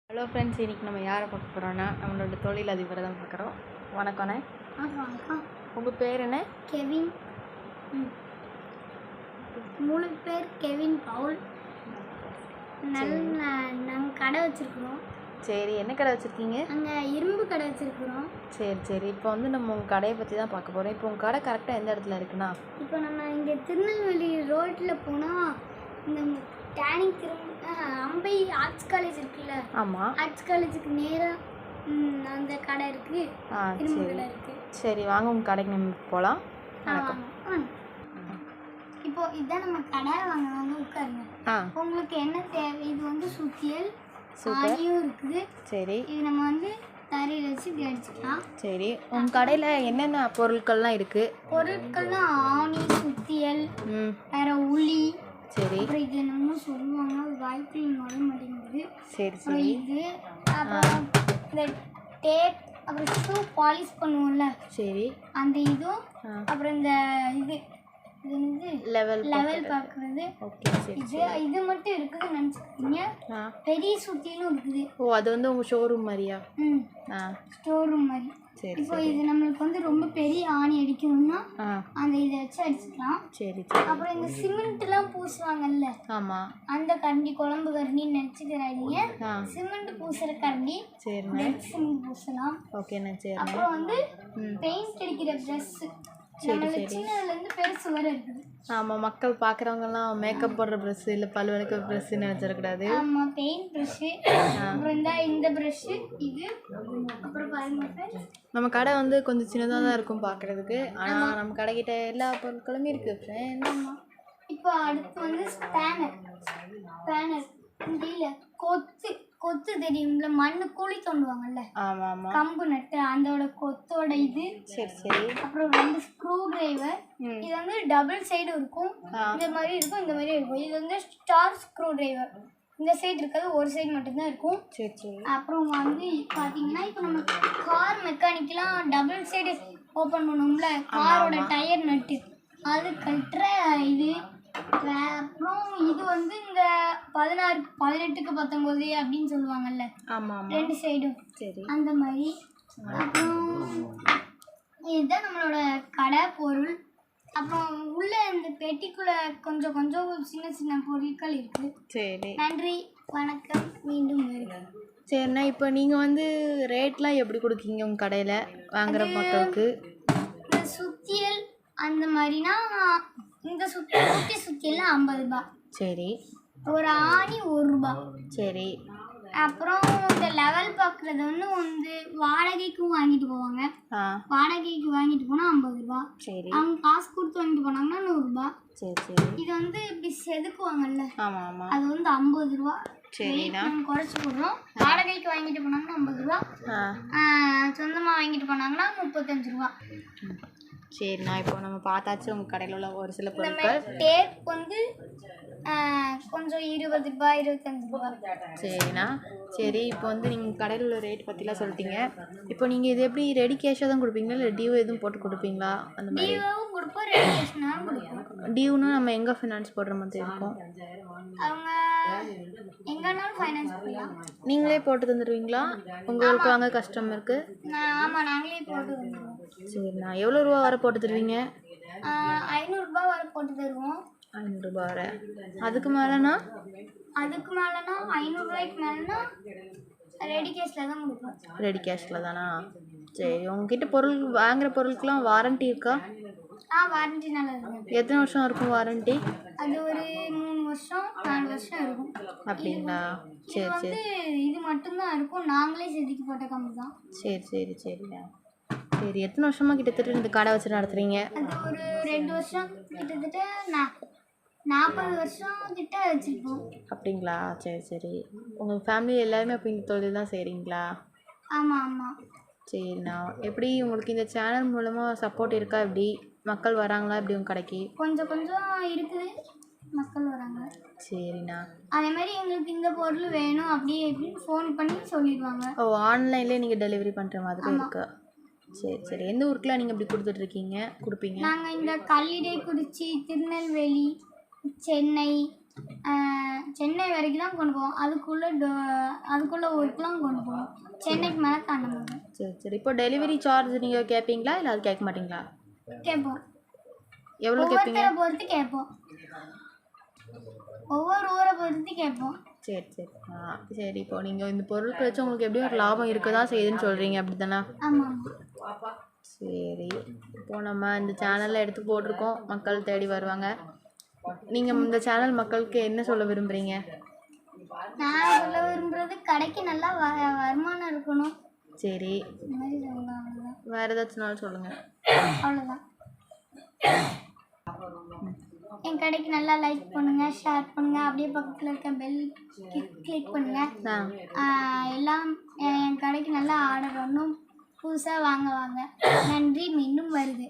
Hello friends, இன்றைக்கி நம்ம யாரை பார்க்க போகிறோன்னா நம்மளோட தொழிலதிபரை தான் பார்க்குறோம். வணக்கண்ணே. வணக்கம். உங்கள் பேர் என்ன? கெவின். முழு பேர் கெவின் பவுல். நாங்கள் கடை வச்சுருக்குறோம். சரி, என்ன கடை வச்சுருக்கீங்க? அங்கே இரும்பு கடை வச்சுருக்குறோம். சரி, இப்போ வந்து நம்ம உங்கள் கடையை பற்றி தான் பார்க்க போகிறோம். இப்போ உங்கள் கடை கரெக்டாக எந்த இடத்துல இருக்குண்ணா? இப்போ நம்ம இங்கே திருநெல்வேலி ரோட்டில் போனால் இந்த டேனிங் அம்பை ஆர்ட்ஸ் காலேஜ் இருக்குல்ல? ஆமாம். ஆர்ட்ஸ் காலேஜுக்கு நேராக அந்த கடை இருக்குது. இரும்பு கடை இருக்குது. சரி, வாங்க உங்கள் கடைக்கு நம்ம போகலாம். இப்போ இதுதான் நம்ம கடை. வாங்க உட்காருங்க. உங்களுக்கு என்ன தேவை? இது வந்து சுத்தியல் ஆணியும் இருக்குது. சரி, இது நம்ம வந்து தரையில் வச்சு இப்படி அடிச்சுக்கலாம். சரி, உங்கள் கடையில் என்னென்ன பொருட்கள்லாம் இருக்குது? பொருட்கள்லாம் ஆணி, சுத்தியல், வேற உளி. சரி, அப்புறம் இது என்னமோ சொல்லுவாங்க, வாய்ப்பில் நுழைய மாட்டேங்குது. சரி, இது அப்புறம் இந்த டேப், அப்புறம் ஷூ பாலிஷ் பண்ணுவோம்ல, சரி, அந்த இதுவும், அப்புறம் இந்த இது வந்து லெவல் பார்க்குறது. இது மட்டும் இருக்குதுன்னு நினச்சிக்கிட்டீங்க. பெரிய சுத்தியலும் இருக்குது. ஓ, அது வந்து உங்கள் ஷோரூம் மாதிரியா? ஸ்டோர் ரூம் மாதிரி. இப்போ இது நம்மளுக்கு வந்து ரொம்ப பெரிய ஆணி அடிக்கணும்னா அந்த இதை வச்சு அடிச்சுக்கலாம். சரி. அப்புறம் இந்த சிமெண்ட்லாம் பூசுவாங்கல்ல, ஆமாம், அந்த கரண்டி, குழம்பு கரண்டின்னு நினச்சிக்கிறாங்க. சிமெண்ட் பூசுகிற கரண்டி. சரிண்ணே. சிமெண்ட் பூசலாம். ஓகேண்ணே. சரி. அப்புறம் வந்து பெயிண்ட் அடிக்கிற ப்ரஷ்ஷு. சின்னதுலேருந்து பெருசு வரை இருக்குது. ஆமாம், மக்கள் பார்க்குறவங்கலாம் மேக்கப் போடுற ப்ரெஷ்ஷு இல்லை பல் விளக்க ப்ரெஷ்ஷு நினச்சிடக்கூடாது. ஆமாம், பெயிண்ட் ப்ரெஷ்ஷு. அப்புறம் இந்த ப்ரெஷ்ஷு இது. அப்புறம் பாருங்க, நம்ம கடை வந்து கொஞ்சம் சின்னதாக தான் இருக்கும் பார்க்குறதுக்கு. ஆனால் நம்ம கடைக்கிட்ட எல்லா பொருட்களுமே இருக்குது ஃப்ரெண்ட். ஆமாம். இப்போ அடுத்து வந்து ஸ்பேனர். இங்கே கொத்து தெரியும்ல, மண்ணு கூலி தோண்டுவாங்கல்ல, கம்பு நட்டு அதோட கொத்தோட இது. சரி. அப்புறம் 2 ஸ்க்ரூ டிரைவர். இது வந்து டபுள் சைடு இருக்கும். இந்த மாதிரி இருக்கும், இந்த மாதிரி இருக்கும். இது வந்து ஸ்டார் ஸ்க்ரூ டிரைவர். இந்த சைடு இருக்காது, ஒரு சைடு மட்டும்தான் இருக்கும். சரி. அப்புறம் வந்து பார்த்தீங்கன்னா, இப்போ நம்ம கார் மெக்கானிக்கெலாம் டபுள் சைடு ஓப்பன் பண்ணுவோம்ல, காரோட டயர் நட்டு, அது கட்டுற இது. அப்புறம் இது வந்து இந்த 16, 18க்கு 19 அப்படின்னு சொல்லுவாங்கல்ல, 2 சைடும். சரி, அந்த மாதிரி. அப்புறம் இதுதான் நம்மளோட கடை பொருள். அப்புறம் உள்ள இந்த பெட்டிக்குள்ள கொஞ்சம் சின்ன சின்ன பொருட்கள் இருக்கு. சரி, நன்றி, வணக்கம், மீண்டும் வருகிறேன். சரிண்ணா, இப்போ நீங்கள் வந்து ரேட்லாம் எப்படி கொடுக்கீங்க உங்கள் கடையில் வாங்குகிற மக்களுக்கு? இந்த சுத்தியல் அந்த மாதிரினா, இந்த சுத்தியெல்லாம் 50 ரூபாய். சரி. ஒரு ஆணி 1 ரூபாய். சரி. அப்புறம் இந்த லெவல் பார்க்குறது வந்து வாடகைக்கும் வாங்கிட்டு போவாங்க. வாடகைக்கு வாங்கிட்டு போனால் 50 ரூபாய். சரி. அவங்க காசு கொடுத்து வாங்கிட்டு போனாங்கன்னா 100 ரூபாய். சரி. இது வந்து இப்படி செதுக்குவாங்கல்ல, அது வந்து 50 ரூபாய். சரி, நாங்கள் குறைச்சி போடுறோம். வாடகைக்கு வாங்கிட்டு போனாங்கன்னா 50 ரூபா, சொந்தமாக வாங்கிட்டு போனாங்கன்னா 35 ரூபா. சரிண்ணா, இப்போ நம்ம பார்த்தாச்சு உங்கள் கடையில் உள்ள ஒரு சில பொருட்கள். டேப் வந்து கொஞ்சம் 20 ரூபாய், 25 ரூபா. சரிண்ணா. சரி, இப்போ வந்து நீங்கள் கடையில் உள்ள ரேட் பற்றிலாம் சொல்லிட்டீங்க. இப்போ நீங்கள் இது எப்படி ரெடி கேஷாக தான் கொடுப்பீங்களா இல்லை டியூ எதுவும் போட்டு கொடுப்பீங்களா? அந்த மாதிரி டியூவும் கொடுப்போம், ரெடி கேஷ்னாலும் கொடுப்போம். டியூனா நம்ம எங்கே ஃபைனான்ஸ் போடுற மாதிரி இருக்கும்? அவங்க எங்கேனாலும் ஃபைனான்ஸ் பண்ணலாம். நீங்களே போட்டு தந்துடுவீங்களா உங்களுக்கு வாங்க கஸ்டமருக்கு? ஆமாம், நாங்களே போட்டு தந்துடுவோம். சரிண்ணா, எவ்வளோ ரூபா வர போட்டு தருவீங்க? 500 ரூபாய் வர போட்டு தருவோம். 500 ரூபா வர. அதுக்கு மேலேனா? 500 ரூபாய்க்கு மேலேனா ரெடி கேஷில் தான் கொடுப்போம். ரெடி கேஷில் தானா? சரி. உங்ககிட்ட பொருள் வாங்குகிற பொருளுக்கெலாம் வாரண்ட்டி இருக்கா? வாரண்ட்டி நல்லா இருக்கும். எத்தனை வருஷம் இருக்கும் வாரண்ட்டி? அது ஒரு 3 வருஷம் 4 வருஷம் இருக்கும். அப்படிங்களா? சரி. இது மட்டும்தான் இருக்கும், நாங்களே செதுக்கி போட்ட கம்பு தான். சரிண்ணா. சரி, எத்தனை வருஷமாக கிட்டத்தட்ட இந்த கடை வச்சு நடத்துகிறீங்க? அது ஒரு 2 வருஷம், கிட்டத்தட்ட 40 வருஷம் கிட்ட வச்சுருப்போம். அப்படிங்களா? சரி. உங்கள் ஃபேமிலி எல்லாருமே அப்போ இந்த தொழில் தான் செய்கிறீங்களா? ஆமாம். சரிண்ணா, எப்படி உங்களுக்கு இந்த சேனல் மூலமாக சப்போர்ட் இருக்கா? எப்படி மக்கள் வராங்களா எப்படி உங்கள் கடைக்கு? கொஞ்சம் இருக்குது, மக்கள் வராங்க. சரிண்ணா. அதே மாதிரி எங்களுக்கு இந்த பொருள் வேணும் அப்படி இப்படின்னு ஃபோன் பண்ணி சொல்லிடுவாங்க. ஓ, ஆன்லைன்லேயே நீங்கள் டெலிவரி பண்ணுற மாதிரி இருக்கா? சரி. எந்த ஊருக்குலாம் நீங்கள் இப்படி கொடுப்பீங்க? நாங்கள் இந்த கல்லிடைக்குறிச்சி, திருநெல்வேலி, சென்னை, சென்னை வரைக்கும் தான் கொண்டு போவோம். அதுக்குள்ளே ஊருக்குலாம் கொண்டு போவோம். சென்னைக்கு மேலே தாண்ட மாட்டோம். சரி சரி. இப்போ டெலிவரி சார்ஜ் நீங்கள் கேட்பீங்களா இல்லை அது கேட்க மாட்டீங்களா? கேட்போம். எவ்வளோ கேட்பீங்க? ஒவ்வொருத்தரை பொறுத்து கேட்போம். ஒவ்வொரு ஊரை பொறுத்து கேட்போம். சரி சரி. சரி. இப்போ நீங்கள் இந்த பொருட்கள் வச்சு உங்களுக்கு எப்படியும் ஒரு லாபம் இருக்க தான் செய்யுதுன்னு சொல்கிறீங்க, அப்படி தானே? ஆமாம். சரி. இப்போ நம்ம இந்த சேனலில் எடுத்து போட்டிருக்கோம், மக்கள் தேடி வருவாங்க. நீங்கள் இந்த சேனல் மக்களுக்கு என்ன சொல்ல விரும்புகிறீங்க? நான் சொல்ல விரும்புகிறது கடைக்கு நல்லா வருமானம் இருக்கணும். சரி. இந்த மாதிரி சொல்லலாம். அவ்வளோதான். வேறு ஏதாச்சும்னாலும் சொல்லுங்கள். அவ்வளோதான். என் கடைக்கு நல்லா லைக் பண்ணுங்கள், ஷேர் பண்ணுங்கள், அப்படியே பக்கத்தில் இருக்க பெல் கிளிக் பண்ணுங்கள். எல்லாம் என் கடைக்கு நல்லா ஆர்டர் வரணும், புதுசாக வாங்க. நன்றி. மீண்டும் வருது.